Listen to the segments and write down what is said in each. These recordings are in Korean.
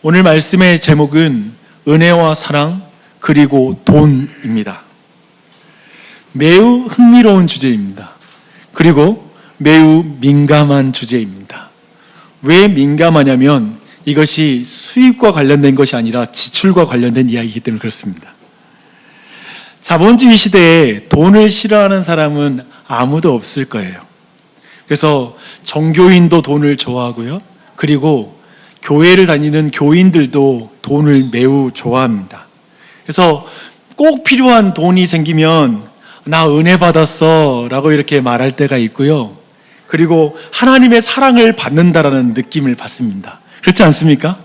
오늘 말씀의 제목은 은혜와 사랑 그리고 돈입니다. 매우 흥미로운 주제입니다. 그리고 매우 민감한 주제입니다. 왜 민감하냐면 이것이 수입과 관련된 것이 아니라 지출과 관련된 이야기이기 때문에 그렇습니다. 자본주의 시대에 돈을 싫어하는 사람은 아무도 없을 거예요. 그래서 종교인도 돈을 좋아하고요. 그리고 교회를 다니는 교인들도 돈을 매우 좋아합니다. 그래서 꼭 필요한 돈이 생기면 나 은혜 받았어 라고 이렇게 말할 때가 있고요. 그리고 하나님의 사랑을 받는다라는 느낌을 받습니다. 그렇지 않습니까?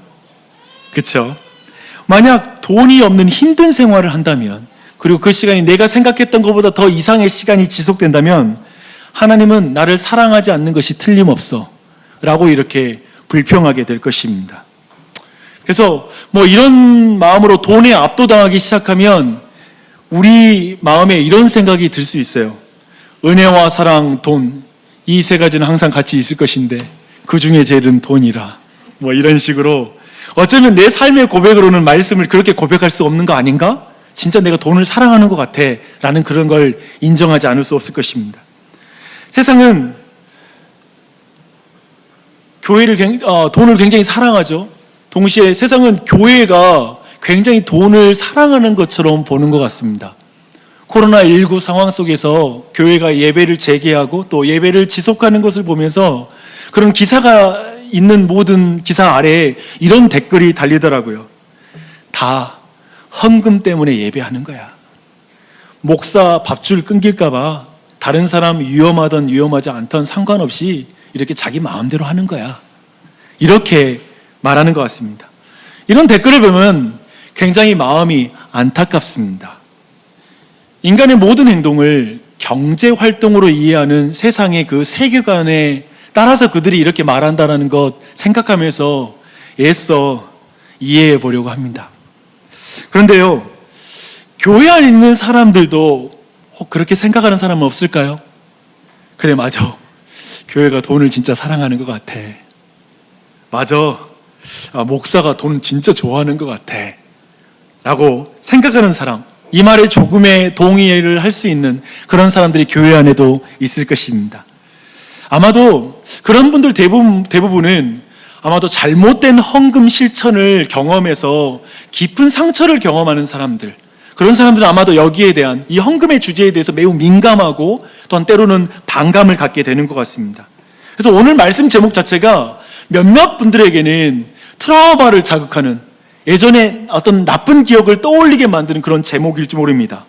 그렇죠? 만약 돈이 없는 힘든 생활을 한다면, 그리고 그 시간이 내가 생각했던 것보다 더 이상의 시간이 지속된다면 하나님은 나를 사랑하지 않는 것이 틀림없어 라고 이렇게 불평하게 될 것입니다. 그래서 이런 마음으로 돈에 압도당하기 시작하면 우리 마음에 이런 생각이 들 수 있어요. 은혜와 사랑, 돈, 이 세 가지는 항상 같이 있을 것인데 그 중에 제일은 돈이라, 이런 식으로 어쩌면 내 삶의 고백으로는 말씀을 그렇게 고백할 수 없는 거 아닌가? 진짜 내가 돈을 사랑하는 것 같아 라는 그런 걸 인정하지 않을 수 없을 것입니다. 세상은 돈을 굉장히 사랑하죠. 동시에 세상은 교회가 굉장히 돈을 사랑하는 것처럼 보는 것 같습니다. 코로나19 상황 속에서 교회가 예배를 재개하고 또 예배를 지속하는 것을 보면서 그런 기사가 있는 모든 기사 아래에 이런 댓글이 달리더라고요. 다 헌금 때문에 예배하는 거야. 목사 밥줄 끊길까 봐 다른 사람 위험하든 위험하지 않든 상관없이 이렇게 자기 마음대로 하는 거야. 이렇게 말하는 것 같습니다. 이런 댓글을 보면 굉장히 마음이 안타깝습니다. 인간의 모든 행동을 경제활동으로 이해하는 세상의 그 세계관에 따라서 그들이 이렇게 말한다는 것 생각하면서 애써 이해해 보려고 합니다. 그런데요, 교회 안에 있는 사람들도 그렇게 생각하는 사람은 없을까요? 그래, 맞아. 교회가 돈을 진짜 사랑하는 것 같아. 맞아. 목사가 돈 진짜 좋아하는 것 같아. 라고 생각하는 사람, 이 말에 조금의 동의를 할 수 있는 그런 사람들이 교회 안에도 있을 것입니다. 아마도 그런 분들 대부분은 아마도 잘못된 헌금 실천을 경험해서 깊은 상처를 경험하는 사람들, 그런 사람들은 아마도 여기에 대한 이 헌금의 주제에 대해서 매우 민감하고 또한 때로는 반감을 갖게 되는 것 같습니다. 그래서 오늘 말씀 제목 자체가 몇몇 분들에게는 트라우마를 자극하는, 예전에 어떤 나쁜 기억을 떠올리게 만드는 그런 제목일지 모릅니다.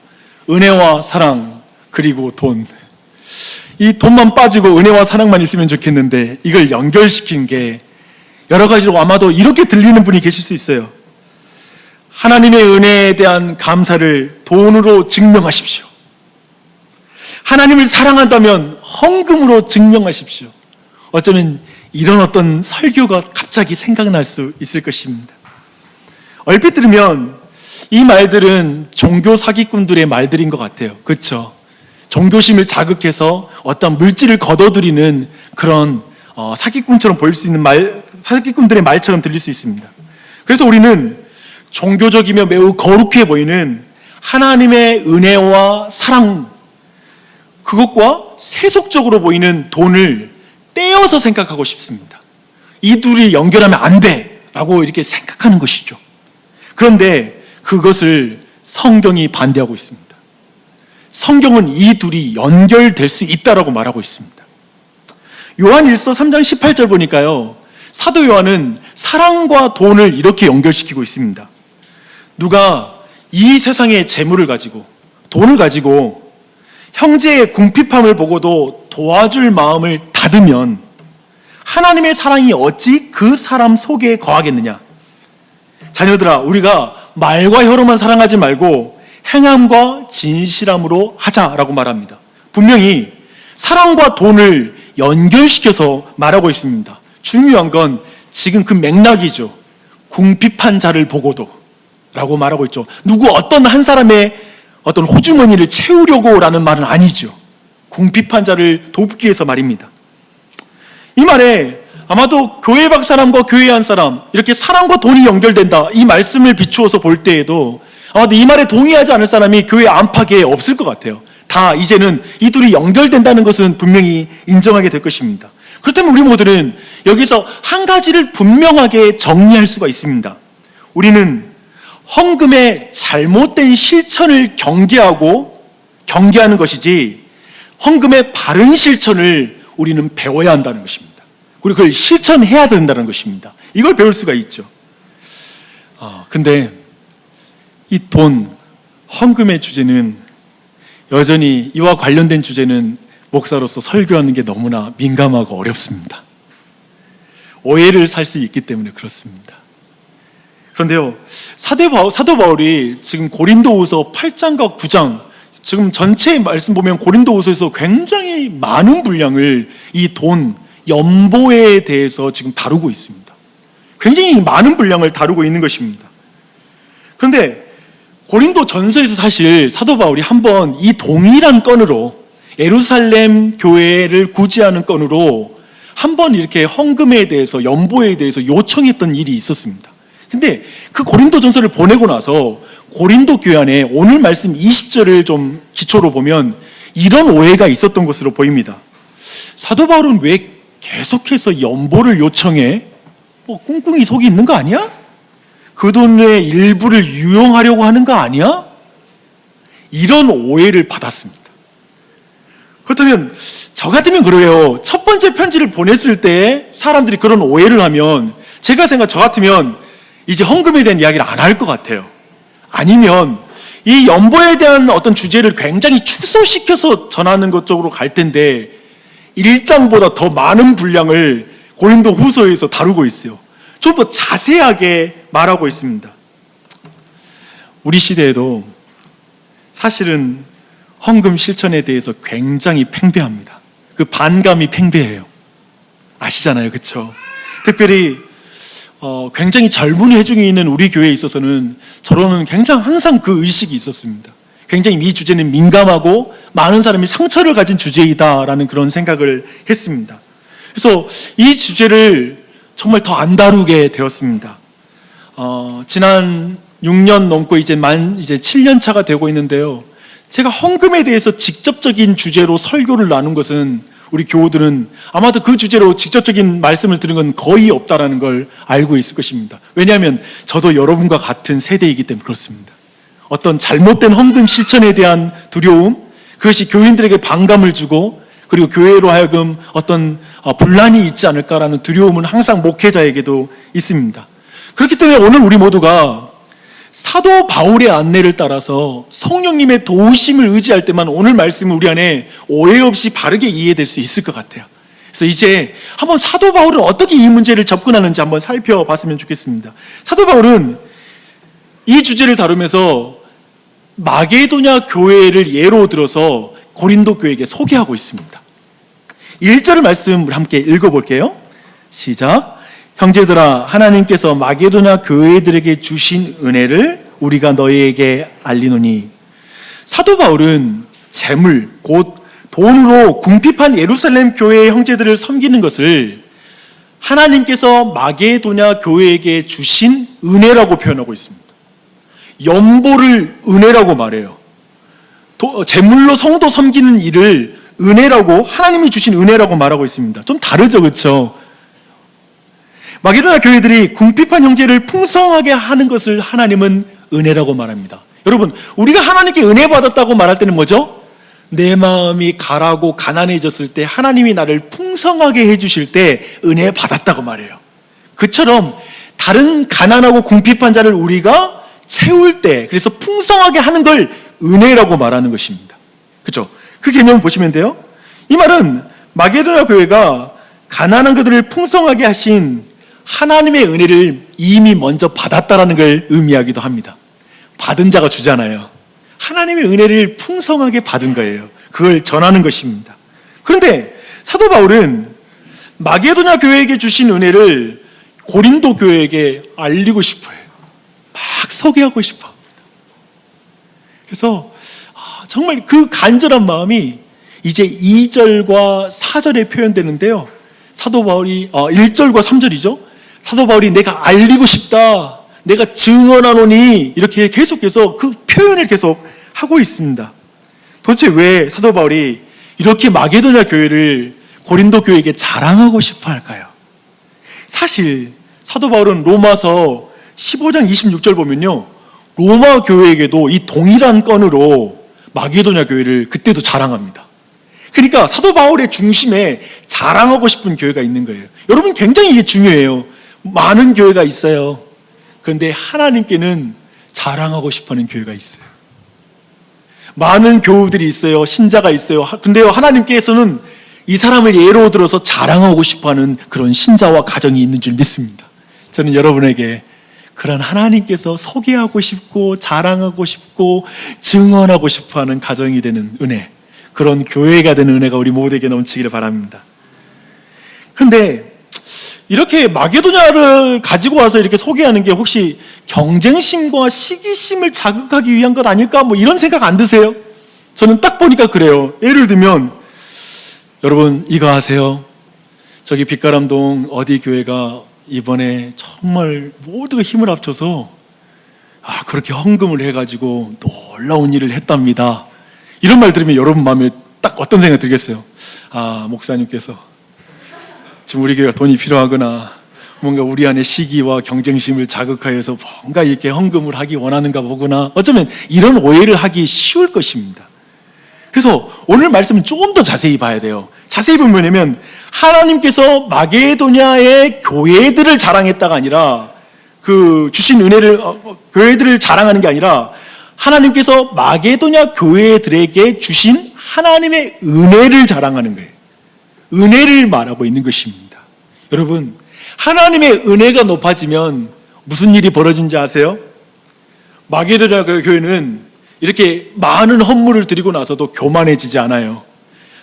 은혜와 사랑 그리고 돈. 이 돈만 빠지고 은혜와 사랑만 있으면 좋겠는데 이걸 연결시킨 게 여러 가지로 아마도 이렇게 들리는 분이 계실 수 있어요. 하나님의 은혜에 대한 감사를 돈으로 증명하십시오. 하나님을 사랑한다면 헌금으로 증명하십시오. 어쩌면 이런 어떤 설교가 갑자기 생각날 수 있을 것입니다. 얼핏 들으면 이 말들은 종교 사기꾼들의 말들인 것 같아요. 그렇죠? 종교심을 자극해서 어떤 물질을 거둬들이는 그런 사기꾼처럼 보일 수 있는 사기꾼들의 말처럼 들릴 수 있습니다. 그래서 우리는 종교적이며 매우 거룩해 보이는 하나님의 은혜와 사랑, 그것과 세속적으로 보이는 돈을 떼어서 생각하고 싶습니다. 이 둘이 연결하면 안 돼! 라고 이렇게 생각하는 것이죠. 그런데 그것을 성경이 반대하고 있습니다. 성경은 이 둘이 연결될 수 있다라고 말하고 있습니다. 요한일서 3장 18절 보니까요, 사도 요한은 사랑과 돈을 이렇게 연결시키고 있습니다. 누가 이 세상의 재물을 가지고, 돈을 가지고 형제의 궁핍함을 보고도 도와줄 마음을 닫으면 하나님의 사랑이 어찌 그 사람 속에 거하겠느냐. 자녀들아, 우리가 말과 혀로만 사랑하지 말고 행함과 진실함으로 하자라고 말합니다. 분명히 사랑과 돈을 연결시켜서 말하고 있습니다. 중요한 건 지금 그 맥락이죠. 궁핍한 자를 보고도 라고 말하고 있죠. 누구 어떤 한 사람의 어떤 호주머니를 채우려고 라는 말은 아니죠. 궁핍한 자를 돕기 위해서 말입니다. 이 말에 아마도 교회 밖 사람과 교회 안 사람, 이렇게 사람과 돈이 연결된다, 이 말씀을 비추어서 볼 때에도 아마도 이 말에 동의하지 않을 사람이 교회 안팎에 없을 것 같아요. 다 이제는 이 둘이 연결된다는 것은 분명히 인정하게 될 것입니다. 그렇다면 우리 모두는 여기서 한 가지를 분명하게 정리할 수가 있습니다. 우리는 헌금의 잘못된 실천을 경계하는 것이지, 헌금의 바른 실천을 우리는 배워야 한다는 것입니다. 그리고 그걸 실천해야 된다는 것입니다. 이걸 배울 수가 있죠. 근데 이 돈, 헌금의 주제는 여전히 이와 관련된 주제는 목사로서 설교하는 게 너무나 민감하고 어렵습니다. 오해를 살 수 있기 때문에 그렇습니다. 그런데요, 사도 바울이 지금 고린도후서 8장과 9장, 지금 전체 말씀 보면 고린도후서에서 굉장히 많은 분량을 이 돈, 연보에 대해서 지금 다루고 있습니다. 굉장히 많은 분량을 다루고 있는 것입니다. 그런데 고린도 전서에서 사실 사도 바울이 한번 이 동일한 건으로, 예루살렘 교회를 구제하는 건으로 한번 이렇게 헌금에 대해서, 연보에 대해서 요청했던 일이 있었습니다. 근데 그 고린도 전서를 보내고 나서 고린도 교회 안에 오늘 말씀 20절을 좀 기초로 보면 이런 오해가 있었던 것으로 보입니다. 사도 바울은 왜 계속해서 연보를 요청해? 꿍꿍이 속이 있는 거 아니야? 그 돈의 일부를 유용하려고 하는 거 아니야? 이런 오해를 받았습니다. 그렇다면 저 같으면 그래요. 첫 번째 편지를 보냈을 때 사람들이 그런 오해를 하면 저 같으면 이제 헌금에 대한 이야기를 안 할 것 같아요. 아니면 이 연보에 대한 어떤 주제를 굉장히 축소시켜서 전하는 것 쪽으로 갈 텐데 1장보다 더 많은 분량을 고린도 후서에서 다루고 있어요. 좀 더 자세하게 말하고 있습니다. 우리 시대에도 사실은 헌금 실천에 대해서 굉장히 팽배합니다. 그 반감이 팽배해요. 아시잖아요, 그렇죠? 특별히 굉장히 젊은 회중이 있는 우리 교회에 있어서는 저로는 항상 그 의식이 있었습니다. 굉장히 이 주제는 민감하고 많은 사람이 상처를 가진 주제이다라는 그런 생각을 했습니다. 그래서 이 주제를 정말 더 안 다루게 되었습니다. 지난 6년 넘고 이제 7년 차가 되고 있는데요. 제가 헌금에 대해서 직접적인 주제로 설교를 나눈 것은 우리 교우들은 아마도 그 주제로 직접적인 말씀을 들은 건 거의 없다라는 걸 알고 있을 것입니다. 왜냐하면 저도 여러분과 같은 세대이기 때문에 그렇습니다. 어떤 잘못된 헌금 실천에 대한 두려움, 그것이 교인들에게 반감을 주고 그리고 교회로 하여금 어떤 분란이 있지 않을까라는 두려움은 항상 목회자에게도 있습니다. 그렇기 때문에 오늘 우리 모두가 사도 바울의 안내를 따라서 성령님의 도우심을 의지할 때만 오늘 말씀은 우리 안에 오해 없이 바르게 이해될 수 있을 것 같아요. 그래서 이제 한번 사도 바울은 어떻게 이 문제를 접근하는지 한번 살펴봤으면 좋겠습니다. 사도 바울은 이 주제를 다루면서 마게도냐 교회를 예로 들어서 고린도 교회에게 소개하고 있습니다. 1절 말씀 우리 함께 읽어볼게요. 시작. 형제들아, 하나님께서 마게도냐 교회들에게 주신 은혜를 우리가 너희에게 알리노니. 사도 바울은 재물, 곧 돈으로 궁핍한 예루살렘 교회의 형제들을 섬기는 것을 하나님께서 마게도냐 교회에게 주신 은혜라고 표현하고 있습니다. 연보를 은혜라고 말해요. 재물로 성도 섬기는 일을 은혜라고, 하나님이 주신 은혜라고 말하고 있습니다. 좀 다르죠, 그렇죠? 마게도냐 교회들이 궁핍한 형제를 풍성하게 하는 것을 하나님은 은혜라고 말합니다. 여러분, 우리가 하나님께 은혜 받았다고 말할 때는 뭐죠? 내 마음이 가라고 가난해졌을 때 하나님이 나를 풍성하게 해주실 때 은혜 받았다고 말해요. 그처럼 다른 가난하고 궁핍한 자를 우리가 채울 때, 그래서 풍성하게 하는 걸 은혜라고 말하는 것입니다. 그렇죠? 그 개념을 보시면 돼요. 이 말은 마게도냐 교회가 가난한 그들을 풍성하게 하신 하나님의 은혜를 이미 먼저 받았다라는 걸 의미하기도 합니다. 받은 자가 주잖아요. 하나님의 은혜를 풍성하게 받은 거예요. 그걸 전하는 것입니다. 그런데 사도 바울은 마게도냐 교회에게 주신 은혜를 고린도 교회에게 알리고 싶어요. 막 소개하고 싶어 합니다. 그래서 정말 그 간절한 마음이 이제 2절과 4절에 표현되는데요. 사도 바울이 1절과 3절이죠. 사도 바울이 내가 알리고 싶다, 내가 증언하노니, 이렇게 계속해서 그 표현을 계속 하고 있습니다. 도대체 왜 사도 바울이 이렇게 마게도냐 교회를 고린도 교회에게 자랑하고 싶어 할까요? 사실 사도 바울은 로마서 15장 26절 보면요, 로마 교회에게도 이 동일한 건으로 마게도냐 교회를 그때도 자랑합니다. 그러니까 사도 바울의 중심에 자랑하고 싶은 교회가 있는 거예요. 여러분, 굉장히 이게 중요해요. 많은 교회가 있어요. 그런데 하나님께는 자랑하고 싶어하는 교회가 있어요. 많은 교우들이 있어요. 신자가 있어요. 근데요, 하나님께서는 이 사람을 예로 들어서 자랑하고 싶어하는 그런 신자와 가정이 있는 줄 믿습니다. 저는 여러분에게 그런 하나님께서 소개하고 싶고 자랑하고 싶고 증언하고 싶어하는 가정이 되는 은혜, 그런 교회가 되는 은혜가 우리 모두에게 넘치기를 바랍니다. 그런데 이렇게 마게도냐를 가지고 와서 이렇게 소개하는 게 혹시 경쟁심과 시기심을 자극하기 위한 것 아닐까? 뭐 이런 생각 안 드세요? 저는 딱 보니까 그래요. 예를 들면, 여러분 이거 아세요? 저기 빛가람동 어디 교회가 이번에 정말 모두가 힘을 합쳐서 그렇게 헌금을 해가지고 놀라운 일을 했답니다. 이런 말 들으면 여러분 마음에 딱 어떤 생각 들겠어요? 목사님께서 지금 우리 교회가 돈이 필요하거나 뭔가 우리 안에 시기와 경쟁심을 자극하여서 뭔가 이렇게 헌금을 하기 원하는가 보구나, 어쩌면 이런 오해를 하기 쉬울 것입니다. 그래서 오늘 말씀은 조금 더 자세히 봐야 돼요. 자세히 보면 하나님께서 마게도냐의 교회들을 자랑했다가 아니라, 그 주신 은혜를 교회들을 자랑하는 게 아니라 하나님께서 마게도냐 교회들에게 주신 하나님의 은혜를 자랑하는 거예요. 은혜를 말하고 있는 것입니다. 여러분, 하나님의 은혜가 높아지면 무슨 일이 벌어진지 아세요? 마게도냐 교회는 이렇게 많은 헌물을 드리고 나서도 교만해지지 않아요.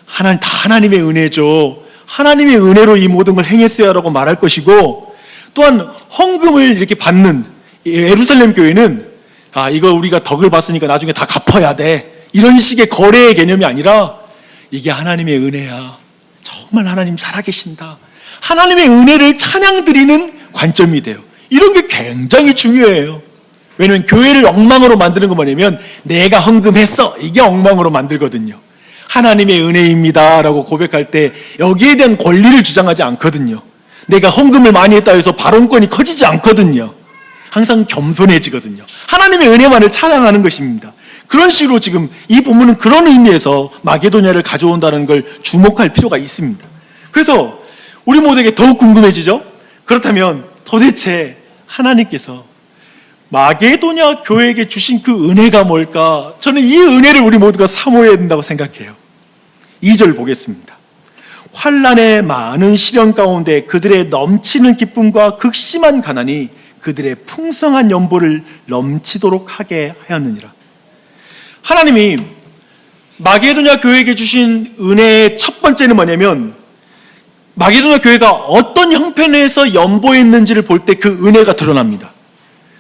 다 하나님의 은혜죠. 하나님의 은혜로 이 모든 걸 행했어야 라고 말할 것이고, 또한 헌금을 이렇게 받는 예루살렘 교회는 이거 우리가 덕을 봤으니까 나중에 다 갚아야 돼, 이런 식의 거래의 개념이 아니라 이게 하나님의 은혜야, 정말 하나님 살아계신다, 하나님의 은혜를 찬양드리는 관점이 돼요. 이런 게 굉장히 중요해요. 왜냐하면 교회를 엉망으로 만드는 건 뭐냐면 내가 헌금했어, 이게 엉망으로 만들거든요. 하나님의 은혜입니다 라고 고백할 때 여기에 대한 권리를 주장하지 않거든요. 내가 헌금을 많이 했다 해서 발언권이 커지지 않거든요. 항상 겸손해지거든요. 하나님의 은혜만을 찬양하는 것입니다. 그런 식으로 지금 이 본문은 그런 의미에서 마게도냐를 가져온다는 걸 주목할 필요가 있습니다. 그래서 우리 모두에게 더욱 궁금해지죠? 그렇다면 도대체 하나님께서 마게도냐 교회에게 주신 그 은혜가 뭘까? 저는 이 은혜를 우리 모두가 사모해야 된다고 생각해요. 2절 보겠습니다. 환난의 많은 시련 가운데 그들의 넘치는 기쁨과 극심한 가난이 그들의 풍성한 연보를 넘치도록 하게 하였느니라. 하나님이 마게도냐 교회에게 주신 은혜의 첫 번째는 뭐냐면, 마게도냐 교회가 어떤 형편에서 연보했는지를 볼 때 그 은혜가 드러납니다.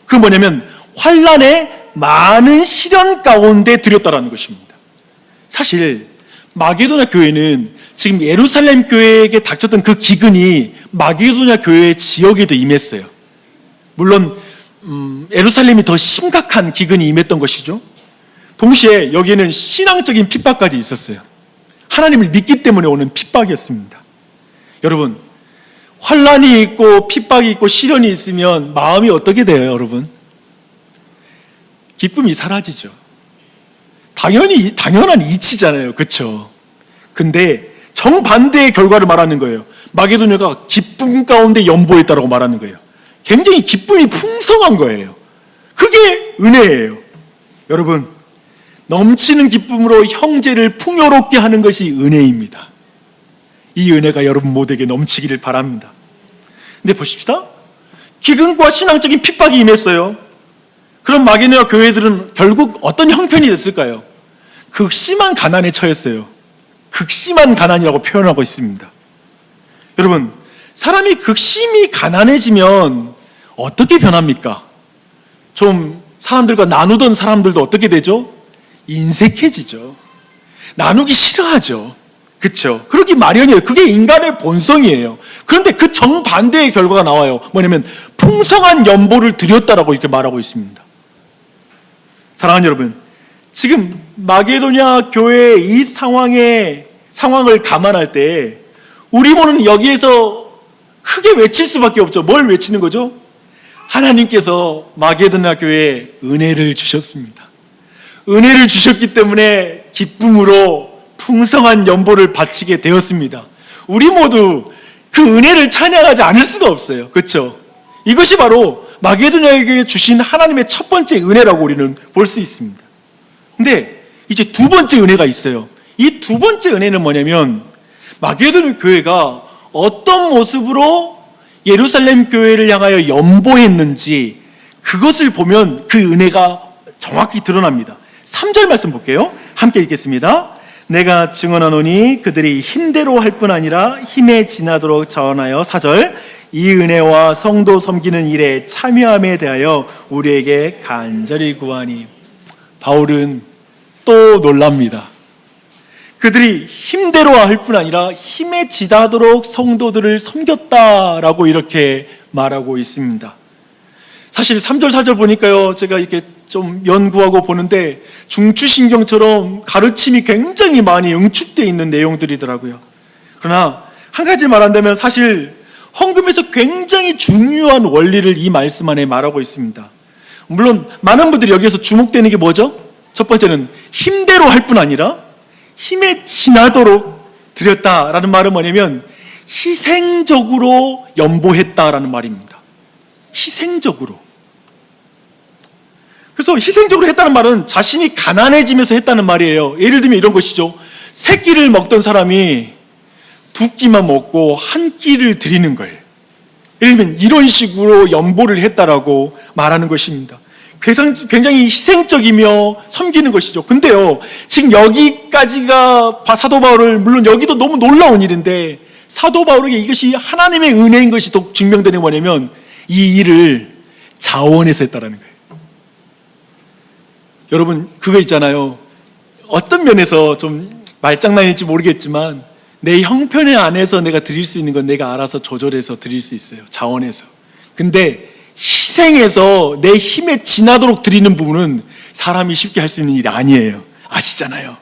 그 뭐냐면 환난의 많은 시련 가운데 드렸다라는 것입니다. 사실 마게도냐 교회는 지금 예루살렘 교회에게 닥쳤던 그 기근이 마게도냐 교회의 지역에도 임했어요. 물론 예루살렘이 더 심각한 기근이 임했던 것이죠. 동시에 여기에는 신앙적인 핍박까지 있었어요. 하나님을 믿기 때문에 오는 핍박이었습니다. 여러분, 환난이 있고 핍박이 있고 시련이 있으면 마음이 어떻게 돼요, 여러분? 기쁨이 사라지죠. 당연한 이치잖아요. 그렇죠? 근데 정반대의 결과를 말하는 거예요. 마게도냐가 기쁨 가운데 연보했다라고 말하는 거예요. 굉장히 기쁨이 풍성한 거예요. 그게 은혜예요. 여러분, 넘치는 기쁨으로 형제를 풍요롭게 하는 것이 은혜입니다. 이 은혜가 여러분 모두에게 넘치기를 바랍니다. 근데 보십시다. 기근과 신앙적인 핍박이 임했어요. 그럼 마게도냐 교회들은 결국 어떤 형편이 됐을까요? 극심한 가난에 처했어요. 극심한 가난이라고 표현하고 있습니다. 여러분, 사람이 극심히 가난해지면 어떻게 변합니까? 좀 사람들과 나누던 사람들도 어떻게 되죠? 인색해지죠. 나누기 싫어하죠. 그렇죠. 그러기 마련이에요. 그게 인간의 본성이에요. 그런데 그 정반대의 결과가 나와요. 뭐냐면 풍성한 연보를 드렸다라고 이렇게 말하고 있습니다. 사랑하는 여러분, 지금 마게도냐 교회의 이 상황을 감안할 때 우리 모는 여기에서 크게 외칠 수밖에 없죠. 뭘 외치는 거죠? 하나님께서 마게도냐 교회에 은혜를 주셨습니다. 은혜를 주셨기 때문에 기쁨으로 풍성한 연보를 바치게 되었습니다. 우리 모두 그 은혜를 찬양하지 않을 수가 없어요. 그렇죠? 이것이 바로 마게도냐에게 주신 하나님의 첫 번째 은혜라고 우리는 볼 수 있습니다. 근데 이제 두 번째 은혜가 있어요. 이 두 번째 은혜는 뭐냐면 마게도냐 교회가 어떤 모습으로 예루살렘 교회를 향하여 연보했는지 그것을 보면 그 은혜가 정확히 드러납니다. 3절 말씀 볼게요. 함께 읽겠습니다. 내가 증언하노니 그들이 힘대로 할 뿐 아니라 힘에 지나도록 자원하여 4절 이 은혜와 성도 섬기는 일에 참여함에 대하여 우리에게 간절히 구하니. 바울은 또 놀랍니다. 그들이 힘대로 할 뿐 아니라 힘에 지나도록 성도들을 섬겼다라고 이렇게 말하고 있습니다. 사실 3절 4절 보니까요, 제가 이렇게 좀 연구하고 보는데 중추신경처럼 가르침이 굉장히 많이 응축되어 있는 내용들이더라고요. 그러나 한 가지 말한다면 사실 헌금에서 굉장히 중요한 원리를 이 말씀 안에 말하고 있습니다. 물론 많은 분들이 여기에서 주목되는 게 뭐죠? 첫 번째는 힘대로 할 뿐 아니라 힘에 지나도록 드렸다라는 말은 뭐냐면 희생적으로 연보했다라는 말입니다. 희생적으로. 그래서 희생적으로 했다는 말은 자신이 가난해지면서 했다는 말이에요. 예를 들면 이런 것이죠. 세 끼를 먹던 사람이 두 끼만 먹고 한 끼를 드리는 거예요. 예를 들면 이런 식으로 연보를 했다라고 말하는 것입니다. 굉장히 희생적이며 섬기는 것이죠. 근데요, 지금 여기까지가 사도 바울을, 물론 여기도 너무 놀라운 일인데 사도 바울에게 이것이 하나님의 은혜인 것이 더 증명되는 게 뭐냐면 이 일을 자원해서 했다라는 거예요. 여러분, 그거 있잖아요. 어떤 면에서 좀 말장난일지 모르겠지만 내 형편의 안에서 내가 드릴 수 있는 건 내가 알아서 조절해서 드릴 수 있어요. 자원해서. 근데 희생해서 내 힘에 지나도록 드리는 부분은 사람이 쉽게 할 수 있는 일이 아니에요. 아시잖아요.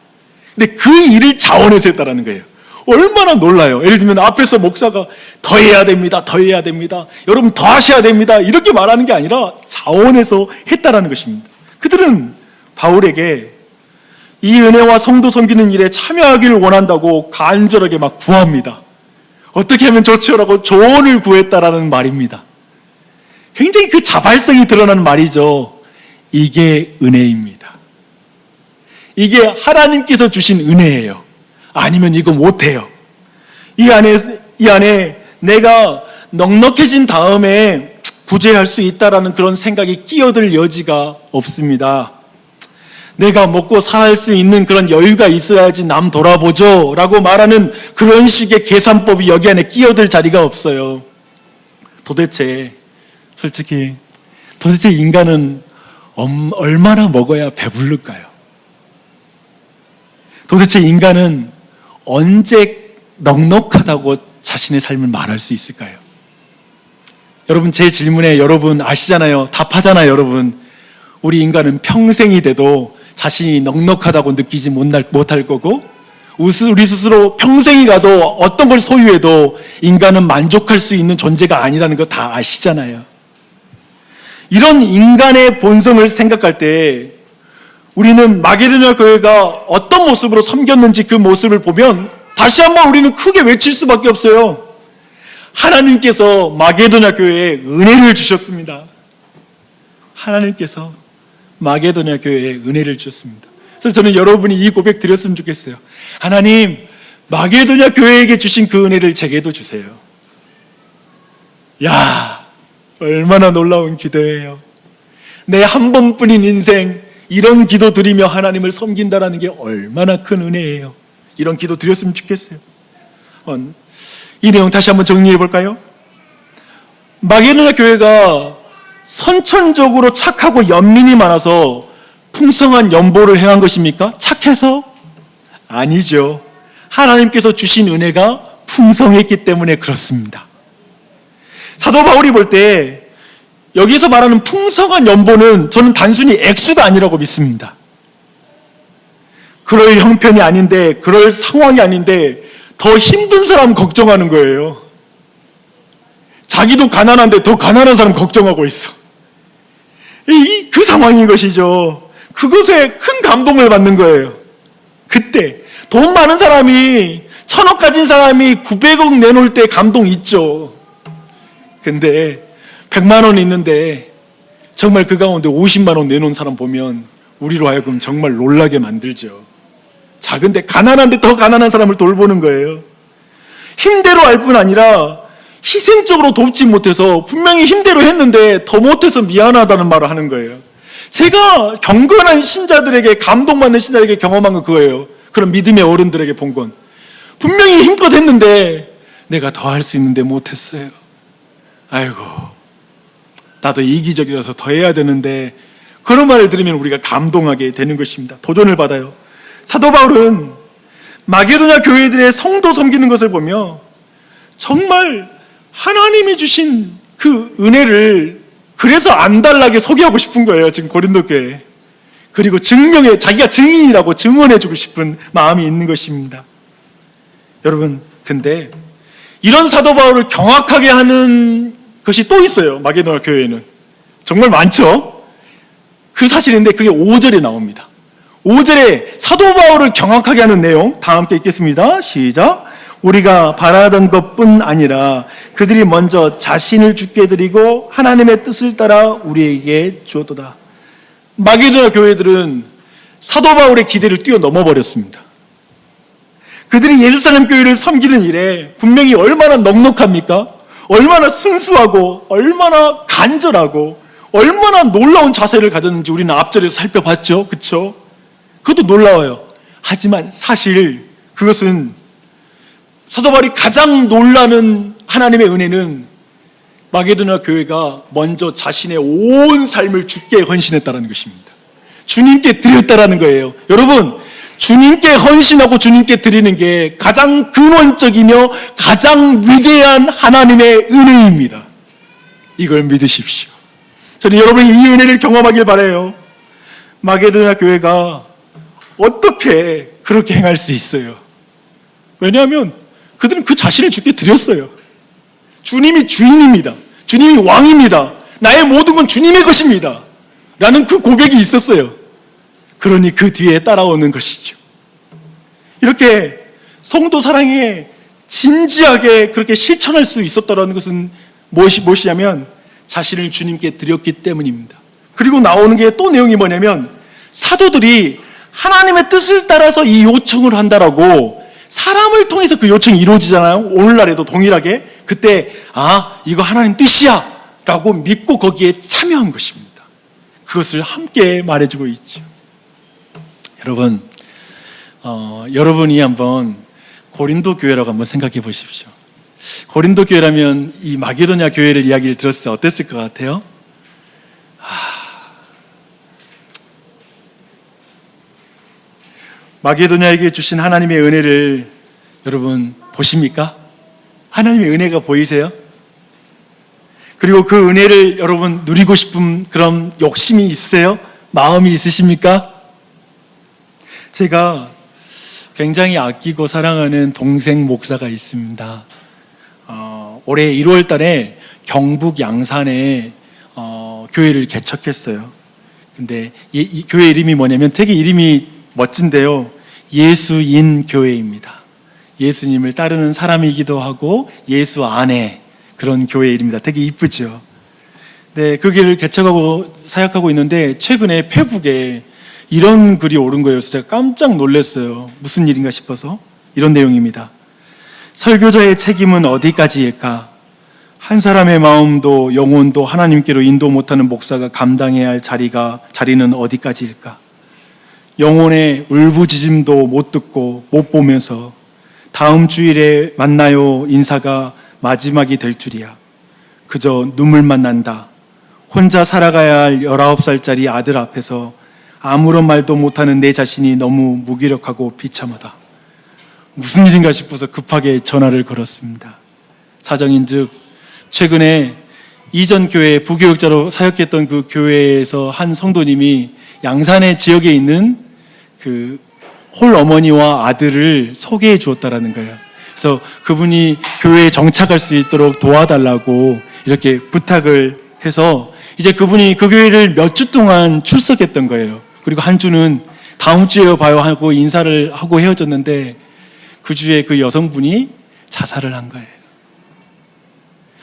근데 그 일을 자원해서 했다라는 거예요. 얼마나 놀라요. 예를 들면 앞에서 목사가 더 해야 됩니다. 더 해야 됩니다. 여러분 더 하셔야 됩니다. 이렇게 말하는 게 아니라 자원해서 했다라는 것입니다. 그들은 바울에게 이 은혜와 성도 섬기는 일에 참여하기를 원한다고 간절하게 막 구합니다. 어떻게 하면 좋지요라고 조언을 구했다라는 말입니다. 굉장히 그 자발성이 드러나는 말이죠. 이게 은혜입니다. 이게 하나님께서 주신 은혜예요. 아니면 이거 못해요. 이 안에 내가 넉넉해진 다음에 구제할 수 있다라는 그런 생각이 끼어들 여지가 없습니다. 내가 먹고 살 수 있는 그런 여유가 있어야지 남 돌아보죠 라고 말하는 그런 식의 계산법이 여기 안에 끼어들 자리가 없어요. 솔직히 인간은 얼마나 먹어야 배부를까요? 도대체 인간은 언제 넉넉하다고 자신의 삶을 말할 수 있을까요? 여러분, 제 질문에 여러분 아시잖아요. 답하잖아요. 여러분, 우리 인간은 평생이 돼도 자신이 넉넉하다고 느끼지 못할 거고, 우리 스스로 평생이 가도 어떤 걸 소유해도 인간은 만족할 수 있는 존재가 아니라는 거 다 아시잖아요. 이런 인간의 본성을 생각할 때 우리는 마게도냐 교회가 어떤 모습으로 섬겼는지 그 모습을 보면 다시 한번 우리는 크게 외칠 수밖에 없어요. 하나님께서 마게도냐 교회에 은혜를 주셨습니다. 하나님께서 마게도냐 교회에 은혜를 주셨습니다. 그래서 저는 여러분이 이 고백 드렸으면 좋겠어요. 하나님, 마게도냐 교회에게 주신 그 은혜를 제게도 주세요. 야, 얼마나 놀라운 기도예요. 내 한 번뿐인 인생 이런 기도 드리며 하나님을 섬긴다라는 게 얼마나 큰 은혜예요. 이런 기도 드렸으면 좋겠어요. 이 내용 다시 한번 정리해 볼까요? 마게도냐 교회가 선천적으로 착하고 연민이 많아서 풍성한 연보를 행한 것입니까? 착해서? 아니죠. 하나님께서 주신 은혜가 풍성했기 때문에 그렇습니다. 사도 바울이 볼 때 여기서 말하는 풍성한 연보는 저는 단순히 액수가 아니라고 믿습니다. 그럴 형편이 아닌데, 그럴 상황이 아닌데 더 힘든 사람 걱정하는 거예요. 자기도 가난한데 더 가난한 사람 걱정하고 있어. 그 상황인 것이죠. 그것에 큰 감동을 받는 거예요. 그때 돈 많은 사람이 1,000억 가진 사람이 900억 내놓을 때 감동 있죠. 근데 100만 원 있는데 정말 그 가운데 50만 원 내놓은 사람 보면 우리로 하여금 정말 놀라게 만들죠. 작은데 가난한데 더 가난한 사람을 돌보는 거예요. 힘대로 할 뿐 아니라 희생적으로 돕지 못해서 분명히 힘대로 했는데 더 못해서 미안하다는 말을 하는 거예요. 제가 경건한 신자들에게, 감동받는 신자들에게 경험한 건 그거예요. 그런 믿음의 어른들에게 본 건 분명히 힘껏 했는데 내가 더 할 수 있는데 못했어요. 아이고, 나도 이기적이라서 더 해야 되는데, 그런 말을 들으면 우리가 감동하게 되는 것입니다. 도전을 받아요. 사도 바울은 마게도냐 교회들의 성도 섬기는 것을 보며 정말 하나님이 주신 그 은혜를 그래서 안달나게 소개하고 싶은 거예요. 지금 고린도 교회. 그리고 자기가 증인이라고 증언해주고 싶은 마음이 있는 것입니다. 여러분, 근데 이런 사도 바울을 경악하게 하는 것이 또 있어요. 마게도냐 교회에는 정말 많죠. 그 사실인데 그게 5절에 나옵니다. 5절에 사도 바울을 경악하게 하는 내용, 다 함께 읽겠습니다. 시작. 우리가 바라던 것뿐 아니라 그들이 먼저 자신을 주께 드리고 하나님의 뜻을 따라 우리에게 주었도다. 마게도냐 교회들은 사도 바울의 기대를 뛰어넘어 버렸습니다. 그들이 예루살렘 교회를 섬기는 일에 분명히 얼마나 넉넉합니까? 얼마나 순수하고 얼마나 간절하고 얼마나 놀라운 자세를 가졌는지 우리는 앞절에서 살펴봤죠. 그렇죠? 그것도 놀라워요. 하지만 사실 그것은 사도 바울이 가장 놀라는 하나님의 은혜는 마게도냐 교회가 먼저 자신의 온 삶을 주께 헌신했다는 것입니다. 주님께 드렸다는 거예요. 여러분, 주님께 헌신하고 주님께 드리는 게 가장 근원적이며 가장 위대한 하나님의 은혜입니다. 이걸 믿으십시오. 저는 여러분이 이 은혜를 경험하길 바라요. 마게도냐 교회가 어떻게 그렇게 행할 수 있어요? 왜냐하면 그들은 그 자신을 주께 드렸어요. 주님이 주인입니다. 주님이 왕입니다. 나의 모든 건 주님의 것입니다. 라는 그 고백이 있었어요. 그러니 그 뒤에 따라오는 것이죠. 이렇게 성도 사랑에 진지하게 그렇게 실천할 수 있었다는 것은 무엇이냐면 자신을 주님께 드렸기 때문입니다. 그리고 나오는 게 또 내용이 뭐냐면 사도들이 하나님의 뜻을 따라서 이 요청을 한다라고 사람을 통해서 그 요청이 이루어지잖아요. 오늘날에도 동일하게. 그때 이거 하나님 뜻이야 라고 믿고 거기에 참여한 것입니다. 그것을 함께 말해주고 있죠. 여러분, 여러분이 한번 고린도 교회라고 한번 생각해 보십시오. 고린도 교회라면 이 마게도냐 교회를 이야기를 들었을 때 어땠을 것 같아요? 마게도냐에게 주신 하나님의 은혜를 여러분 보십니까? 하나님의 은혜가 보이세요? 그리고 그 은혜를 여러분 누리고 싶은 그런 욕심이 있으세요? 마음이 있으십니까? 제가 굉장히 아끼고 사랑하는 동생 목사가 있습니다. 올해 1월 달에 경북 양산에 교회를 개척했어요. 근데 이 교회 이름이 뭐냐면 되게 이름이 멋진데요. 예수인 교회입니다. 예수님을 따르는 사람이기도 하고 예수 안에 그런 교회 이름입니다. 되게 이쁘죠. 네, 그 교회를 개척하고 사역하고 있는데 최근에 페북에 이런 글이 오른 거예요. 그래서 제가 깜짝 놀랐어요. 무슨 일인가 싶어서. 이런 내용입니다. 설교자의 책임은 어디까지일까? 한 사람의 마음도 영혼도 하나님께로 인도 못하는 목사가 감당해야 할 자리는 어디까지일까? 영혼의 울부짖음도 못 듣고 못 보면서 다음 주일에 만나요 인사가 마지막이 될 줄이야. 그저 눈물만 난다. 혼자 살아가야 할 19살짜리 아들 앞에서 아무런 말도 못하는 내 자신이 너무 무기력하고 비참하다. 무슨 일인가 싶어서 급하게 전화를 걸었습니다. 사정인즉 최근에 이전 교회 부교육자로 사역했던 그 교회에서 한 성도님이 양산의 지역에 있는 그 홀 어머니와 아들을 소개해 주었다라는 거예요. 그래서 그분이 교회에 정착할 수 있도록 도와달라고 이렇게 부탁을 해서 이제 그분이 그 교회를 몇 주 동안 출석했던 거예요. 그리고 한 주는 다음 주에 봐요 하고 인사를 하고 헤어졌는데 그 주에 그 여성분이 자살을 한 거예요.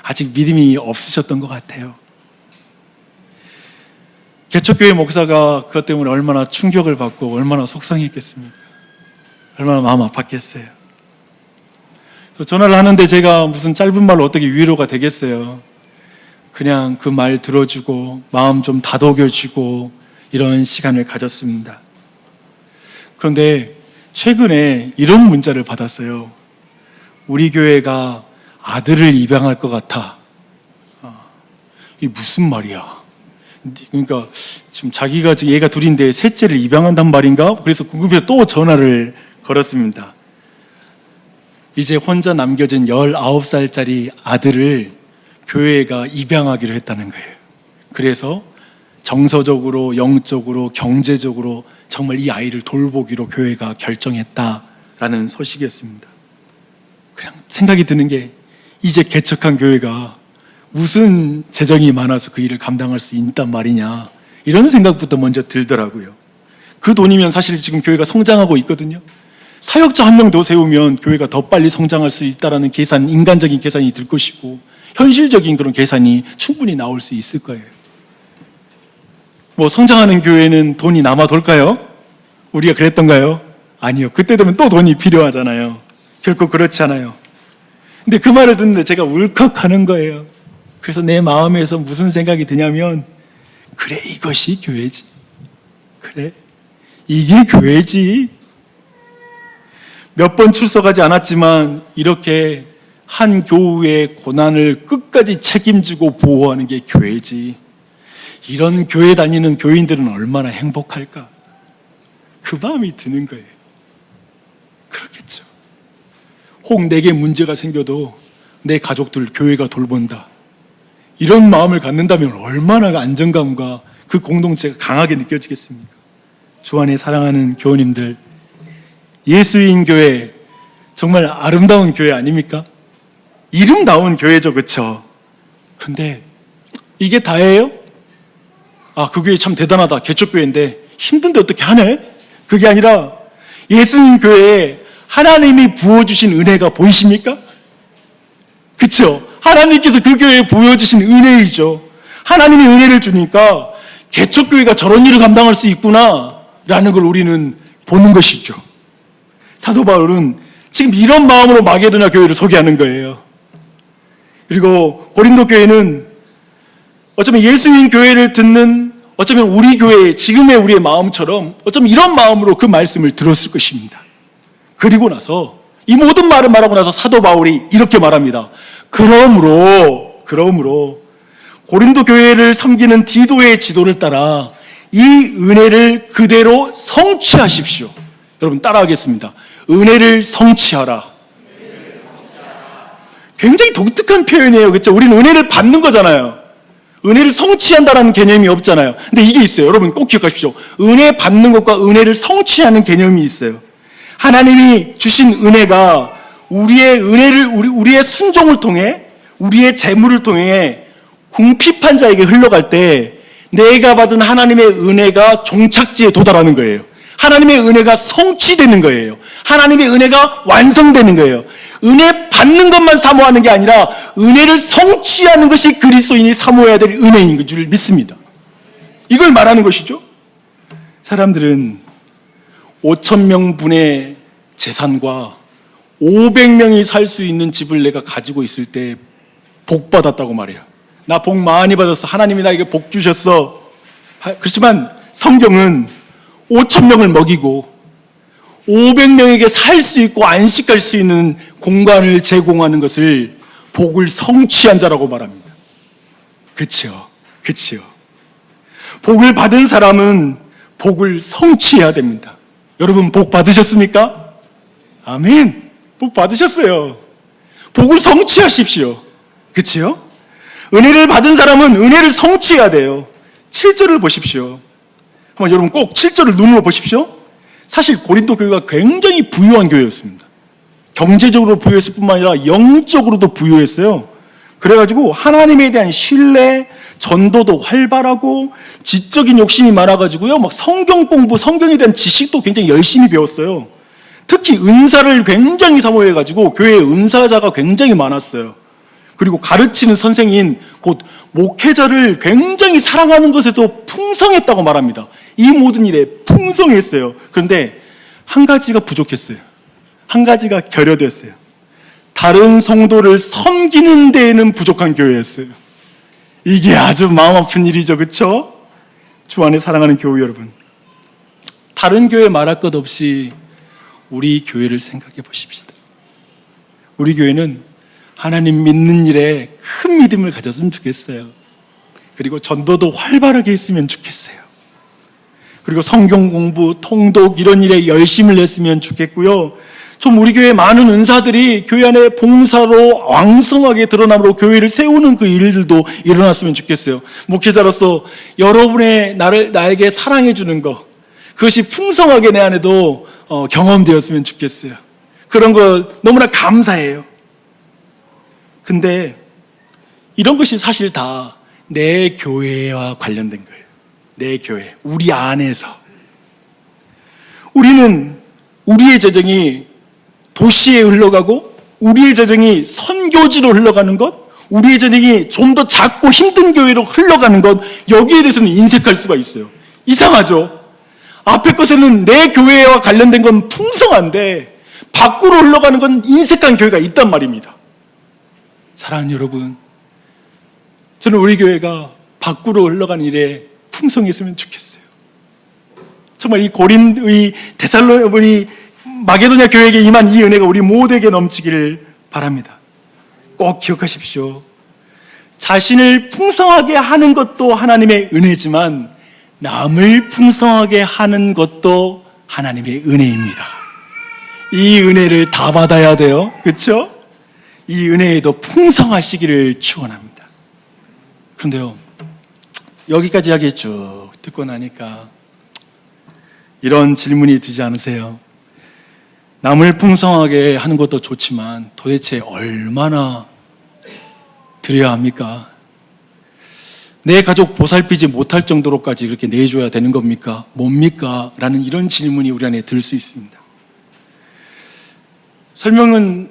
아직 믿음이 없으셨던 것 같아요. 개척교회 목사가 그것 때문에 얼마나 충격을 받고 얼마나 속상했겠습니까? 얼마나 마음 아팠겠어요. 전화를 하는데 제가 무슨 짧은 말로 어떻게 위로가 되겠어요. 그냥 그 말 들어주고 마음 좀 다독여주고 이런 시간을 가졌습니다. 그런데 최근에 이런 문자를 받았어요. 우리 교회가 아들을 입양할 것 같아. 이게 무슨 말이야? 그러니까 지금 자기가 얘가 둘인데 셋째를 입양한단 말인가? 그래서 궁금해서 또 전화를 걸었습니다. 이제 혼자 남겨진 19살짜리 아들을 교회가 입양하기로 했다는 거예요. 그래서 정서적으로, 영적으로, 경제적으로 정말 이 아이를 돌보기로 교회가 결정했다라는 소식이었습니다. 그냥 생각이 드는 게 이제 개척한 교회가 무슨 재정이 많아서 그 일을 감당할 수 있단 말이냐, 이런 생각부터 먼저 들더라고요. 그 돈이면 사실 지금 교회가 성장하고 있거든요. 사역자 한 명 더 세우면 교회가 더 빨리 성장할 수 있다라는 계산, 인간적인 계산이 들 것이고 현실적인 그런 계산이 충분히 나올 수 있을 거예요. 뭐 성장하는 교회는 돈이 남아 돌까요? 우리가 그랬던가요? 아니요. 그때 되면 또 돈이 필요하잖아요. 결코 그렇지 않아요. 근데 그 말을 듣는데 제가 울컥하는 거예요. 그래서 내 마음에서 무슨 생각이 드냐면, 그래, 이것이 교회지. 그래, 이게 교회지. 몇 번 출석하지 않았지만 이렇게 한 교우의 고난을 끝까지 책임지고 보호하는 게 교회지. 이런 교회 다니는 교인들은 얼마나 행복할까? 그 마음이 드는 거예요. 그렇겠죠. 혹 내게 문제가 생겨도 내 가족들 교회가 돌본다, 이런 마음을 갖는다면 얼마나 안정감과 그 공동체가 강하게 느껴지겠습니까? 주 안에 사랑하는 교우님들, 예수인 교회 정말 아름다운 교회 아닙니까? 이름다운 교회죠, 그렇죠? 그런데 이게 다예요? 그 교회 참 대단하다, 개척교회인데 힘든데 어떻게 하네? 그게 아니라 예수님 교회에 하나님이 부어주신 은혜가 보이십니까? 그렇죠? 하나님께서 그 교회에 보여주신 은혜이죠. 하나님이 은혜를 주니까 개척교회가 저런 일을 감당할 수 있구나 라는 걸 우리는 보는 것이죠. 사도 바울은 지금 이런 마음으로 마게도냐 교회를 소개하는 거예요. 그리고 고린도 교회는 어쩌면 예수님 교회를 듣는, 어쩌면 우리 교회, 지금의 우리의 마음처럼 어쩌면 이런 마음으로 그 말씀을 들었을 것입니다. 그리고 나서 이 모든 말을 말하고 나서 사도 바울이 이렇게 말합니다. 그러므로 고린도 교회를 섬기는 디도의 지도를 따라 이 은혜를 그대로 성취하십시오. 여러분 따라하겠습니다. 은혜를 성취하라. 굉장히 독특한 표현이에요. 그렇죠? 우리는 은혜를 받는 거잖아요. 은혜를 성취한다는 개념이 없잖아요. 근데 이게 있어요. 여러분 꼭 기억하십시오. 은혜 받는 것과 은혜를 성취하는 개념이 있어요. 하나님이 주신 은혜가 우리의 순종을 통해, 우리의 재물을 통해 궁핍한 자에게 흘러갈 때 내가 받은 하나님의 은혜가 종착지에 도달하는 거예요. 하나님의 은혜가 성취되는 거예요. 하나님의 은혜가 완성되는 거예요. 은혜 받는 것만 사모하는 게 아니라 은혜를 성취하는 것이 그리스도인이 사모해야 될 은혜인 줄 믿습니다. 이걸 말하는 것이죠. 사람들은 5,000명분의 재산과 500명이 살 수 있는 집을 내가 가지고 있을 때 복 받았다고 말해요. 나 복 많이 받았어. 하나님이 나에게 복 주셨어. 그렇지만 성경은 5,000명을 먹이고 500명에게 살 수 있고 안식할 수 있는 공간을 제공하는 것을 복을 성취한 자라고 말합니다. 그렇죠? 그렇죠? 복을 받은 사람은 복을 성취해야 됩니다. 여러분 복 받으셨습니까? 아멘. 복 받으셨어요. 복을 성취하십시오. 그치요? 은혜를 받은 사람은 은혜를 성취해야 돼요. 7절을 보십시오. 한번 여러분 꼭 7절을 눈으로 보십시오. 사실 고린도 교회가 굉장히 부유한 교회였습니다. 경제적으로 부유했을 뿐만 아니라 영적으로도 부유했어요. 그래가지고 하나님에 대한 신뢰, 전도도 활발하고 지적인 욕심이 많아가지고요, 막 성경 공부, 성경에 대한 지식도 굉장히 열심히 배웠어요. 특히 은사를 굉장히 사모해가지고 교회에 은사자가 굉장히 많았어요. 그리고 가르치는 선생인 곧 목회자를 굉장히 사랑하는 것에도 풍성했다고 말합니다. 이 모든 일에 풍성했어요. 그런데 한 가지가 부족했어요. 한 가지가 결여됐어요. 다른 성도를 섬기는 데에는 부족한 교회였어요. 이게 아주 마음 아픈 일이죠. 그렇죠? 주 안에 사랑하는 교회 여러분, 다른 교회 말할 것 없이 우리 교회를 생각해 보십시다. 우리 교회는 하나님 믿는 일에 큰 믿음을 가졌으면 좋겠어요. 그리고 전도도 활발하게 했으면 좋겠어요. 그리고 성경 공부, 통독 이런 일에 열심을 냈으면 좋겠고요. 좀 우리 교회 많은 은사들이 교회 안에 봉사로 왕성하게 드러남으로 교회를 세우는 그 일들도 일어났으면 좋겠어요. 목회자로서 여러분의 나에게 사랑해 주는 것, 그것이 풍성하게 내 안에도 경험되었으면 좋겠어요. 그런 거 너무나 감사해요. 근데 이런 것이 사실 다 내 교회와 관련된 거예요. 내 교회, 우리 안에서. 우리는 우리의 재정이 도시에 흘러가고, 우리의 재정이 선교지로 흘러가는 것, 우리의 재정이 좀 더 작고 힘든 교회로 흘러가는 것, 여기에 대해서는 인색할 수가 있어요. 이상하죠? 앞에 것에는 내 교회와 관련된 건 풍성한데 밖으로 흘러가는 건 인색한 교회가 있단 말입니다. 사랑하는 여러분, 저는 우리 교회가 밖으로 흘러가는 일에 풍성했으면 좋겠어요. 정말 이 우리 마게도냐 교회에게 임한 이 은혜가 우리 모두에게 넘치기를 바랍니다. 꼭 기억하십시오. 자신을 풍성하게 하는 것도 하나님의 은혜지만 남을 풍성하게 하는 것도 하나님의 은혜입니다. 이 은혜를 다 받아야 돼요. 그렇죠? 이 은혜에도 풍성하시기를 축원합니다. 그런데요, 여기까지 이야기 쭉 듣고 나니까 이런 질문이 들지 않으세요? 남을 풍성하게 하는 것도 좋지만 도대체 얼마나 드려야 합니까? 내 가족 보살피지 못할 정도로까지 그렇게 내줘야 되는 겁니까? 뭡니까? 라는 이런 질문이 우리 안에 들 수 있습니다. 설명은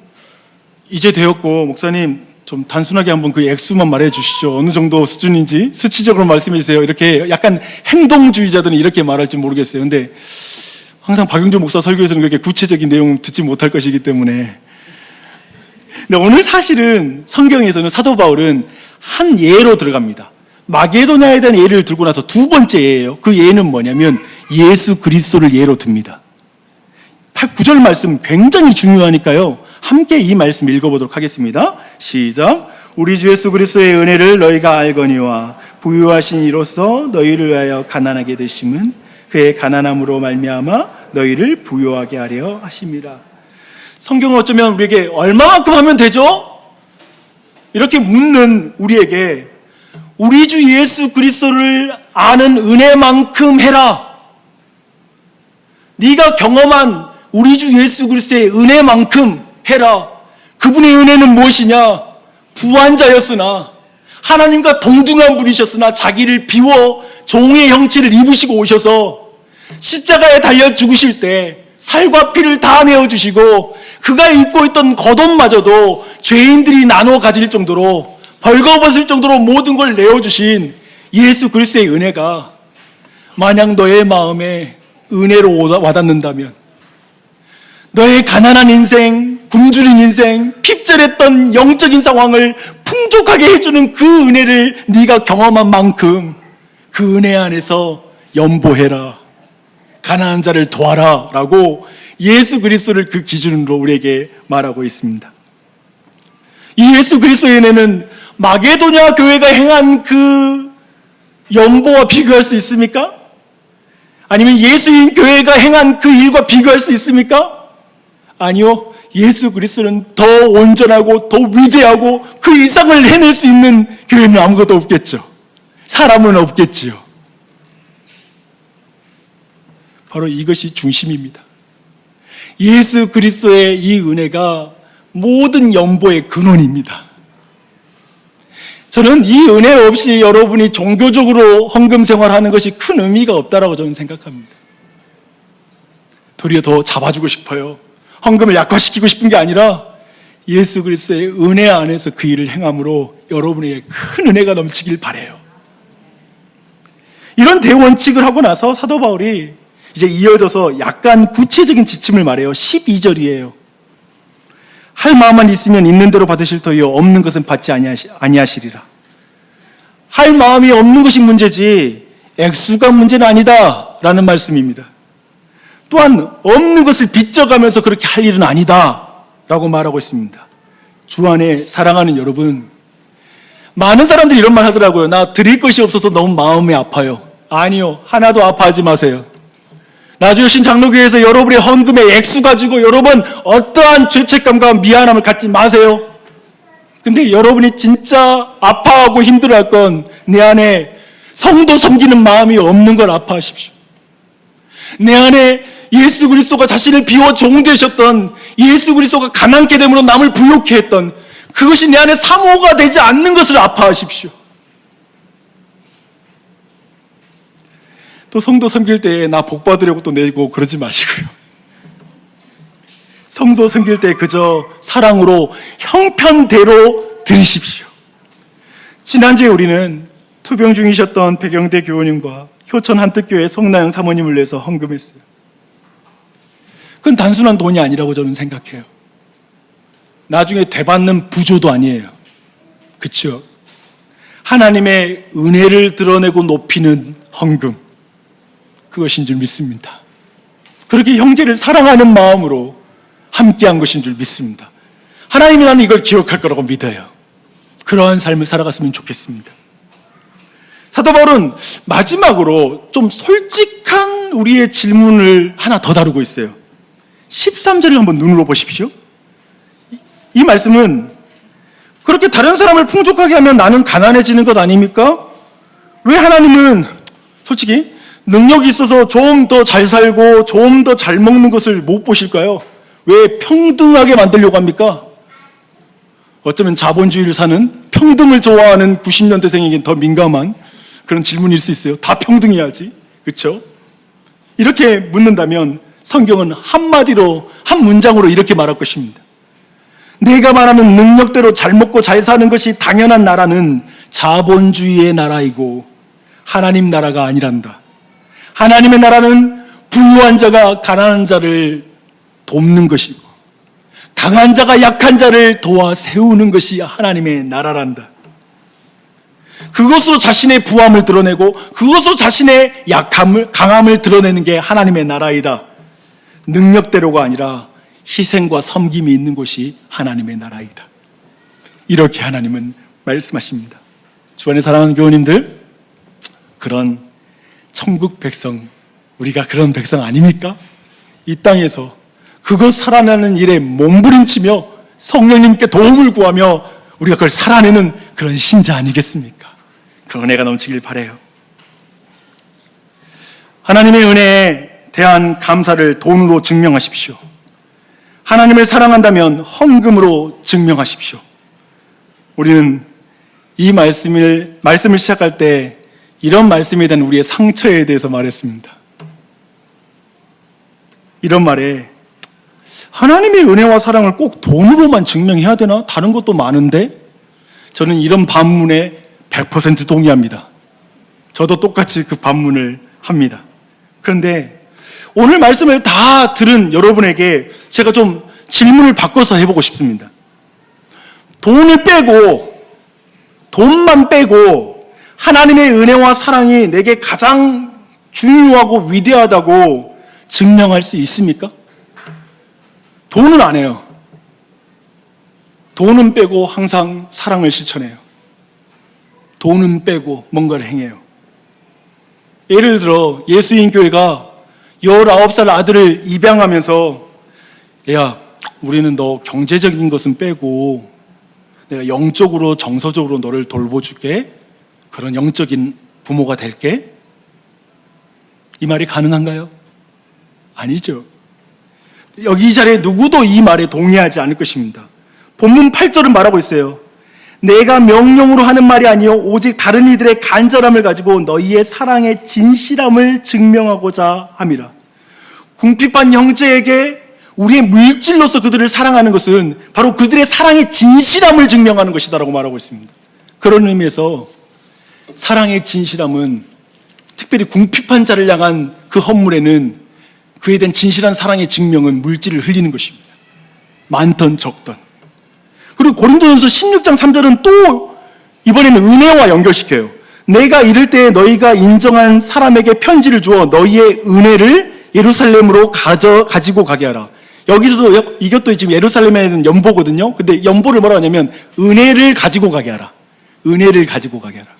이제 되었고, 목사님 좀 단순하게 한번 그 액수만 말해 주시죠. 어느 정도 수준인지 수치적으로 말씀해 주세요. 이렇게 약간 행동주의자들은 이렇게 말할지 모르겠어요. 근데 항상 박영준 목사 설교에서는 그렇게 구체적인 내용 듣지 못할 것이기 때문에. 근데 오늘 사실은 성경에서는 사도 바울은 한 예로 들어갑니다. 마게도냐에 대한 예를 들고 나서 두 번째 예예요. 그 예는 뭐냐면 예수 그리스도를 예로 듭니다. 9절 말씀 굉장히 중요하니까요, 함께 이 말씀 읽어보도록 하겠습니다. 시작. 우리 주 예수 그리스도의 은혜를 너희가 알거니와 부유하신 이로써 너희를 위하여 가난하게 되심은 그의 가난함으로 말미암아 너희를 부유하게 하려 하심이라. 성경은 어쩌면 우리에게 얼마만큼 하면 되죠? 이렇게 묻는 우리에게 우리 주 예수 그리스도를 아는 은혜만큼 해라. 네가 경험한 우리 주 예수 그리스도의 은혜만큼 해라. 그분의 은혜는 무엇이냐? 부한자였으나 하나님과 동등한 분이셨으나 자기를 비워 종의 형체를 입으시고 오셔서 십자가에 달려 죽으실 때 살과 피를 다 내어주시고 그가 입고 있던 겉옷마저도 죄인들이 나눠 가질 정도로 벌거벗을 정도로 모든 걸 내어주신 예수 그리스도의 은혜가 만약 너의 마음에 은혜로 와닿는다면, 너의 가난한 인생, 굶주린 인생, 핍절했던 영적인 상황을 풍족하게 해주는 그 은혜를 네가 경험한 만큼 그 은혜 안에서 연보해라, 가난한 자를 도와라 라고 예수 그리스도를 그 기준으로 우리에게 말하고 있습니다. 이 예수 그리스도의 은혜는 마게도냐 교회가 행한 그 연보와 비교할 수 있습니까? 아니면 예수님 교회가 행한 그 일과 비교할 수 있습니까? 아니요. 예수 그리스도는 더 온전하고 더 위대하고 그 이상을 해낼 수 있는 교회는 아무것도 없겠죠. 사람은 없겠지요. 바로 이것이 중심입니다. 예수 그리스도의 이 은혜가 모든 연보의 근원입니다. 저는 이 은혜 없이 여러분이 종교적으로 헌금 생활하는 것이 큰 의미가 없다라고 저는 생각합니다. 도리어 더 잡아주고 싶어요. 헌금을 약화시키고 싶은 게 아니라 예수 그리스도의 은혜 안에서 그 일을 행함으로 여러분에게 큰 은혜가 넘치길 바라요. 이런 대원칙을 하고 나서 사도 바울이 이제 이어져서 약간 구체적인 지침을 말해요. 12절이에요. 할 마음만 있으면 있는 대로 받으실 터이요 없는 것은 받지 아니하시리라. 할 마음이 없는 것이 문제지 액수가 문제는 아니다 라는 말씀입니다. 또한 없는 것을 빚져가면서 그렇게 할 일은 아니다 라고 말하고 있습니다. 주 안에 사랑하는 여러분, 많은 사람들이 이런 말 하더라고요. 나 드릴 것이 없어서 너무 마음이 아파요. 아니요, 하나도 아파하지 마세요. 나주신 장로교회에서 여러분의 헌금의 액수 가지고 여러분 어떠한 죄책감과 미안함을 갖지 마세요. 근데 여러분이 진짜 아파하고 힘들어할 건 내 안에 성도 섬기는 마음이 없는 걸 아파하십시오. 내 안에 예수 그리스도가 자신을 비워 종되셨던, 예수 그리스도가 가난케 됨으로 남을 불욕해 했던 그것이 내 안에 사모가 되지 않는 것을 아파하십시오. 또 성도 섬길 때 나 복 받으려고 또 내고 그러지 마시고요. 성도 섬길 때 그저 사랑으로 형편대로 드리십시오. 지난주에 우리는 투병 중이셨던 백영대 교우님과 효천 한특교회 송나영 사모님을 위해서 헌금했어요. 그건 단순한 돈이 아니라고 저는 생각해요. 나중에 되받는 부조도 아니에요. 그렇죠? 하나님의 은혜를 드러내고 높이는 헌금, 그것인 줄 믿습니다. 그렇게 형제를 사랑하는 마음으로 함께한 것인 줄 믿습니다. 하나님이 나는 이걸 기억할 거라고 믿어요. 그러한 삶을 살아갔으면 좋겠습니다. 사도 바울은 마지막으로 좀 솔직한 우리의 질문을 하나 더 다루고 있어요. 13절을 한번 눈으로 보십시오. 이 말씀은 그렇게 다른 사람을 풍족하게 하면 나는 가난해지는 것 아닙니까? 왜 하나님은 솔직히 능력이 있어서 좀 더 잘 살고 좀 더 잘 먹는 것을 못 보실까요? 왜 평등하게 만들려고 합니까? 어쩌면 자본주의를 사는 평등을 좋아하는 90년대생에겐 더 민감한 그런 질문일 수 있어요. 다 평등해야지. 그렇죠? 이렇게 묻는다면 성경은 한마디로, 한 문장으로 이렇게 말할 것입니다. 내가 말하는 능력대로 잘 먹고 잘 사는 것이 당연한 나라는 자본주의의 나라이고 하나님 나라가 아니란다. 하나님의 나라는 부유한 자가 가난한 자를 돕는 것이고 강한 자가 약한 자를 도와 세우는 것이 하나님의 나라란다. 그것으로 자신의 부함을 드러내고 그것으로 자신의 강함을 드러내는 게 하나님의 나라이다. 능력대로가 아니라 희생과 섬김이 있는 곳이 하나님의 나라이다. 이렇게 하나님은 말씀하십니다. 주 안에 사랑하는 교우님들, 그런 천국 백성, 우리가 그런 백성 아닙니까? 이 땅에서 그것 살아나는 일에 몸부림치며 성령님께 도움을 구하며 우리가 그걸 살아내는 그런 신자 아니겠습니까? 그 은혜가 넘치길 바라요. 하나님의 은혜에 대한 감사를 돈으로 증명하십시오. 하나님을 사랑한다면 헌금으로 증명하십시오. 우리는 이 말씀을 시작할 때 이런 말씀에 대한 우리의 상처에 대해서 말했습니다. 이런 말에 하나님의 은혜와 사랑을 꼭 돈으로만 증명해야 되나? 다른 것도 많은데? 저는 이런 반문에 100% 동의합니다. 저도 똑같이 그 반문을 합니다. 그런데 오늘 말씀을 다 들은 여러분에게 제가 좀 질문을 바꿔서 해보고 싶습니다. 돈만 빼고 하나님의 은혜와 사랑이 내게 가장 중요하고 위대하다고 증명할 수 있습니까? 돈은 안 해요. 돈은 빼고 항상 사랑을 실천해요. 돈은 빼고 뭔가를 행해요. 예를 들어 예수인 교회가 19살 아들을 입양하면서 야, 우리는 너 경제적인 것은 빼고 내가 영적으로 정서적으로 너를 돌보줄게. 그런 영적인 부모가 될게. 이 말이 가능한가요? 아니죠. 여기 이 자리에 누구도 이 말에 동의하지 않을 것입니다. 본문 8절은 말하고 있어요. 내가 명령으로 하는 말이 아니요 오직 다른 이들의 간절함을 가지고 너희의 사랑의 진실함을 증명하고자 함이라. 궁핍한 형제에게 우리의 물질로서 그들을 사랑하는 것은 바로 그들의 사랑의 진실함을 증명하는 것이다라고 말하고 있습니다. 그런 의미에서 사랑의 진실함은 특별히 궁핍한 자를 향한 그 헌물에는 그에 대한 진실한 사랑의 증명은 물질을 흘리는 것입니다. 많던 적던. 그리고 고린도전서 16장 3절은 또 이번에는 은혜와 연결시켜요. 내가 이럴 때 너희가 인정한 사람에게 편지를 주어 너희의 은혜를 예루살렘으로 가지고 가게 하라. 여기서도 이것도 지금 예루살렘에는 연보거든요. 근데 연보를 뭐라고 하냐면 은혜를 가지고 가게 하라. 은혜를 가지고 가게 하라.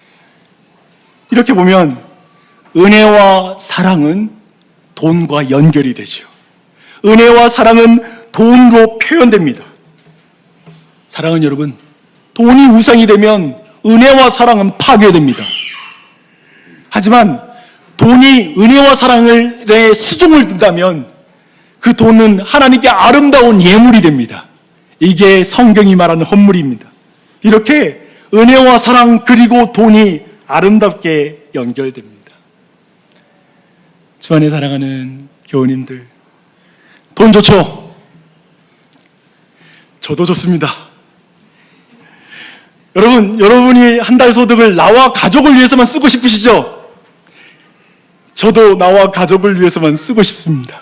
이렇게 보면 은혜와 사랑은 돈과 연결이 되죠. 은혜와 사랑은 돈으로 표현됩니다. 사랑하는 여러분, 돈이 우상이 되면 은혜와 사랑은 파괴됩니다. 하지만 돈이 은혜와 사랑의 수종을 둔다면 그 돈은 하나님께 아름다운 예물이 됩니다. 이게 성경이 말하는 헌물입니다. 이렇게 은혜와 사랑 그리고 돈이 아름답게 연결됩니다. 주안에 사랑하는 교우님들, 돈 좋죠? 저도 좋습니다. 여러분이 한 달 소득을 나와 가족을 위해서만 쓰고 싶으시죠? 저도 나와 가족을 위해서만 쓰고 싶습니다.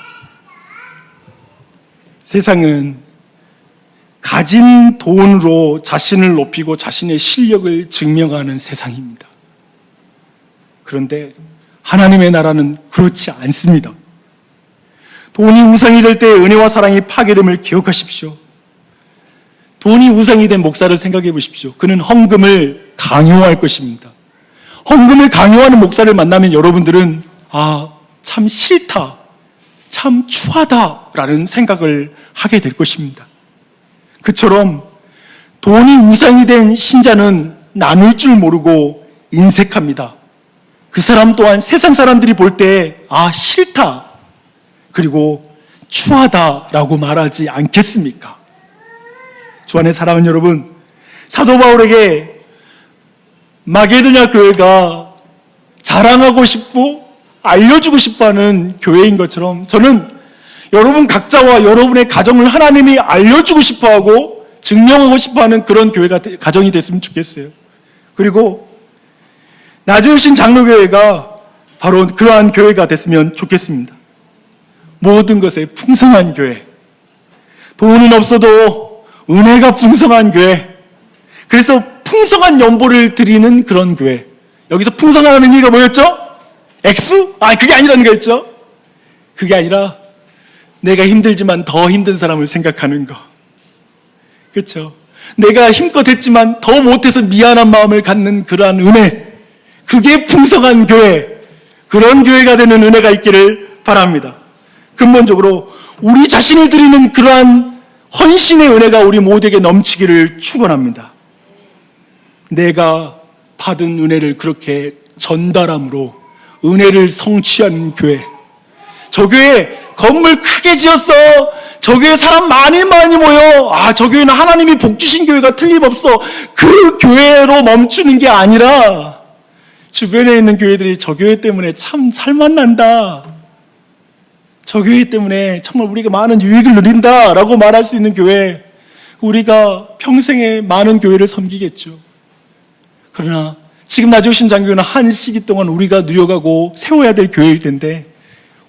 세상은 가진 돈으로 자신을 높이고 자신의 실력을 증명하는 세상입니다. 그런데 하나님의 나라는 그렇지 않습니다. 돈이 우상이 될 때 은혜와 사랑이 파괴됨을 기억하십시오. 돈이 우상이 된 목사를 생각해 보십시오. 그는 헌금을 강요할 것입니다. 헌금을 강요하는 목사를 만나면 여러분들은 참 싫다, 참 추하다라는 생각을 하게 될 것입니다. 그처럼 돈이 우상이 된 신자는 나눌 줄 모르고 인색합니다. 그 사람 또한 세상 사람들이 볼 때 싫다 그리고 추하다라고 말하지 않겠습니까? 주 안에 사랑하는 여러분, 사도 바울에게 마게도냐 교회가 자랑하고 싶고 알려주고 싶어하는 교회인 것처럼 저는 여러분 각자와 여러분의 가정을 하나님이 알려주고 싶어하고 증명하고 싶어하는 그런 교회가 가정이 됐으면 좋겠어요. 그리고 나주신 장로교회가 바로 그러한 교회가 됐으면 좋겠습니다. 모든 것에 풍성한 교회, 돈은 없어도 은혜가 풍성한 교회, 그래서 풍성한 연보를 드리는 그런 교회. 여기서 풍성한 의미가 뭐였죠? X? 그게 아니라는 거였죠? 그게 아니라 내가 힘들지만 더 힘든 사람을 생각하는 거. 그렇죠? 내가 힘껏 했지만 더 못해서 미안한 마음을 갖는 그러한 은혜, 그게 풍성한 교회, 그런 교회가 되는 은혜가 있기를 바랍니다. 근본적으로 우리 자신을 드리는 그러한 헌신의 은혜가 우리 모두에게 넘치기를 축원합니다. 내가 받은 은혜를 그렇게 전달함으로 은혜를 성취하는 교회. 저 교회 건물 크게 지었어. 저 교회 사람 많이 모여. 저 교회는 하나님이 복 주신 교회가 틀림없어. 그 교회로 멈추는 게 아니라 주변에 있는 교회들이 저 교회 때문에 참 살맛난다, 저 교회 때문에 정말 우리가 많은 유익을 누린다라고 말할 수 있는 교회, 우리가 평생에 많은 교회를 섬기겠죠. 그러나 지금 나주신 장교는 한 시기 동안 우리가 누려가고 세워야 될 교회일 텐데,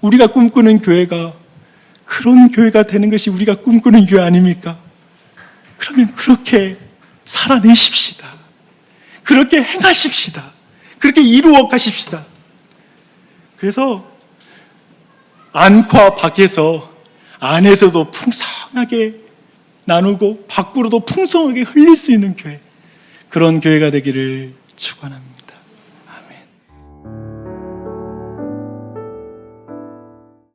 우리가 꿈꾸는 교회가 그런 교회가 되는 것이 우리가 꿈꾸는 교회 아닙니까? 그러면 그렇게 살아내십시다. 그렇게 행하십시다. 그렇게 이루어 가십시다. 그래서 안과 밖에서, 안에서도 풍성하게 나누고 밖으로도 풍성하게 흘릴 수 있는 교회, 그런 교회가 되기를 축원합니다.